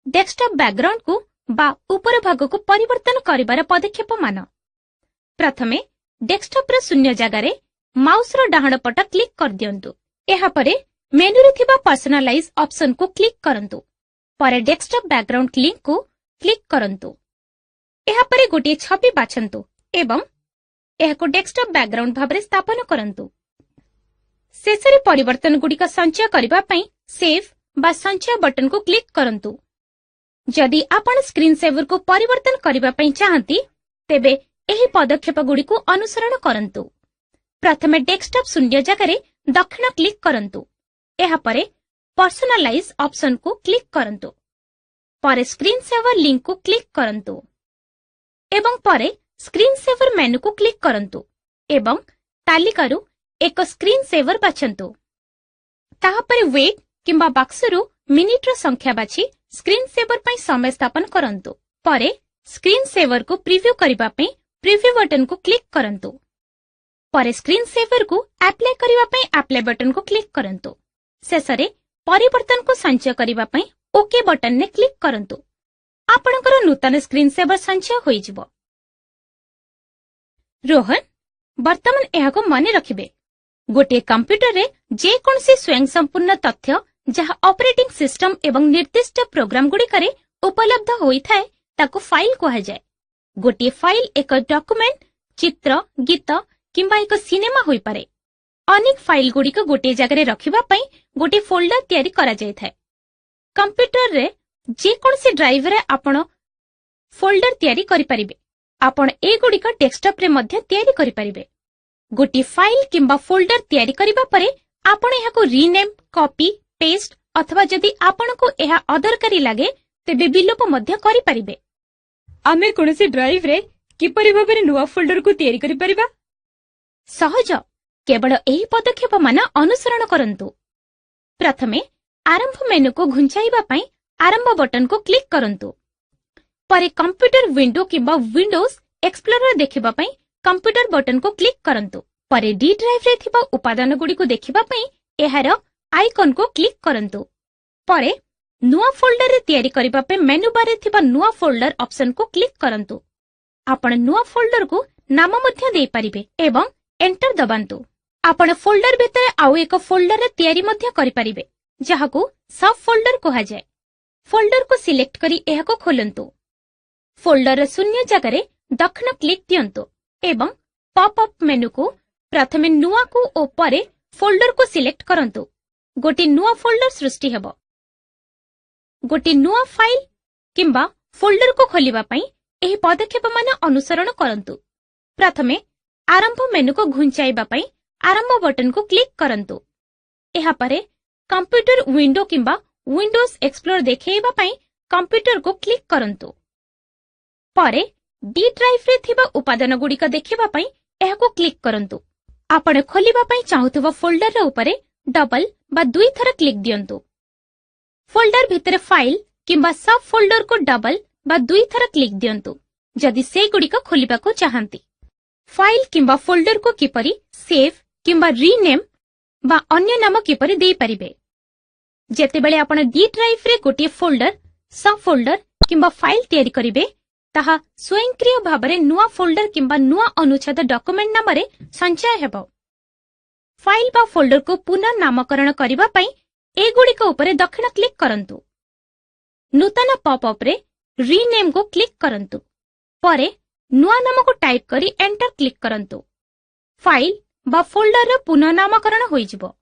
Desktop background को बा ऊपर भाग को परिवर्तन करिवार पदक्षेप मान। प्रथमे डेस्कटॉप रे शून्य जगार माउस रो डाहाण पट क्लिक कर दियंतु। एहा परे मेनू रे थिबा पर्सनलाइज ऑप्शन को क्लिक करंतु। परे डेस्कटॉप बैकग्राउंड लिंक को क्लिक करंतु। एहा परे गोटे छवि बाछंतु एवं एहाको डेस्कटॉप बैकग्राउंड भाबरे स्थापन करंतु। शेषरे परिवर्तन गुडी का संचय करिबा पई सेव बा संचय बटन को क्लिक करंतु। जदि आपण स्क्रीन सेवर को परिवर्तन करिबा पई चाहंती तेबे एही पदक्षेप गुडी को अनुसरण करंतु। प्रथमे डेस्कटॉप शून्य जगार दक्षिण क्लिक करंतु। एहा परे पर्सनलाइज ऑप्शन को क्लिक करंतु। परे स्क्रीन सेवर लिंक को क्लिक करंतु एवं परे स्क्रीन सेवर मेनू को क्लिक करंतु एवं तालिकारु एक स्क्रीन सेवर बाछंतु। ताहा परे वेट किंबा बक्सरु मिनिट रो संख्या बाछि स्क्रीन सेवर पई समय स्थापन करंतु। परे स्क्रीन सेवर को प्रीव्यू करिबा पई प्रीव्यू बटन को क्लिक करंतु। परे स्क्रीन सेवर को अप्लाई करिबा पई अप्लाई बटन को क्लिक करंतु। शेषरे परिवर्तन को संचय करिबा पई ओके बटन ने क्लिक करंतु। आपणकर नूतन स्क्रीन सेवर संचय होई जिवो। रोहन वर्तमान एहाको मने रखिबे। गोटे कंप्यूटर रे जे कोनसी स्वयं संपूर्ण तथ्य जहा ऑपरेटिंग सिस्टम एवं निर्दिष्ट प्रोग्राम गुडी करे उपलब्ध होई थाए ताको फाइल कहा जाए। गोटे फाइल एक डॉक्यूमेंट, चित्र, गीत किंबा एक सिनेमा होई पारे। अनेक फाइल गुडी को गोटे जगह रखिबा पई गोटे फोल्डर तयारी करा जाय थाए। कंप्यूटर रे जे कोनसी ड्राइव रे आपण फोल्डर तयारी करि परिबे। आपण ए गुडी का डेस्कटॉप रे मध्य तयारी करि परिबे। गोटे फाइल किंबा फोल्डर तयारी करिबा परे आपण एहाको रीनेम, कॉपी, पेस्ट अथवा जदि आपण को एहा अदरकारी लागे तेबे विलोप मध्य करि परिबे। आमे कोनसी ड्राइव रे किपरि भाबरे नुवा फोल्डर को तयारी करि परिबा? सहज, केवल एही पदक्षेप मान अनुसरण करंतु। प्रथमे आरंभ मेनू को घुंचाइबा पई आरंभ बटन को क्लिक करंतु। परे कंप्यूटर विंडो किंबा विंडोज एक्सप्लोरर देखिबा पई कंप्यूटर बटन को क्लिक करंतु। परे डी ड्राइव रे थिबा उपादान गुडी को देखिबा पई एहार आइकन को क्लिक करंतु। परे नुआ फोल्डर रे तयारी करिबा पे मेनू बार रे थिबा नुआ फोल्डर ऑप्शन को क्लिक करंतु। आपण नुआ फोल्डर को नाम मध्य देई परिबे एवं एंटर दबांतु। आपण फोल्डर भितर आउ एक फोल्डर रे तयारी मध्य करि परिबे जहाको सब फोल्डर कहा जाय। फोल्डर को सिलेक्ट करी एहाको खोलंतु। फोल्डर रे शून्य जगह दक्षिण क्लिक दियंतु एवं पॉप अप मेनू को प्रथमे नुआ को ओ परे फोल्डर को सिलेक्ट करंतु। गोटे नुआ फोल्डर सृष्टि हेबो। गोटे नुआ फाइल किंबा फोल्डर को खोलिबा पई एही पदक्षेप मान अनुसरण करंतु। प्रथमे आरंभ मेनू को घुंचाइबा पई आरंभ बटन को क्लिक करंतु। एहा परे कंप्यूटर विंडो किंबा विंडोज एक्सप्लोरर देखैबा पई कंप्यूटर को क्लिक करंतु। परे डी ड्राइव रे थिबा उपादान गुडी का देखिबा पई एहाको क्लिक करंतु। आपण खोलिबा पई चाहुथबा फोल्डर रे ऊपरे डबल बा दुई थर क्लिक दियंतु। फोल्डर भितर फाइल किंबा सब फोल्डर को डबल बा दुई थर क्लिक दियंतु जदि से गुडी का खोलिबा को चाहंती। फाइल किंबा फोल्डर को किपरि सेव किंबा रीनेम बा अन्य नाम किपरि देई परिबे। जेतेबेले आपण डी ड्राइव रे गोटे फोल्डर, सब फोल्डर किंबा फाइल तयारी करिवे ताहा स्वयंक्रिय भाबरे नुआ फोल्डर किंबा नुआ अनुच्छेद डॉक्यूमेंट नामरे संचय हेबो। फाइल बा फोल्डर को पुनः नामकरण करिबा पई ए गुडी को ऊपर दक्षिण क्लिक करंतु। नूतन पॉपअप रे रीनेम को क्लिक करंतु। परे नुआ नाम को टाइप करी एंटर क्लिक करंतु। फाइल बा फोल्डर रो पुनः नामकरण होई जिवो।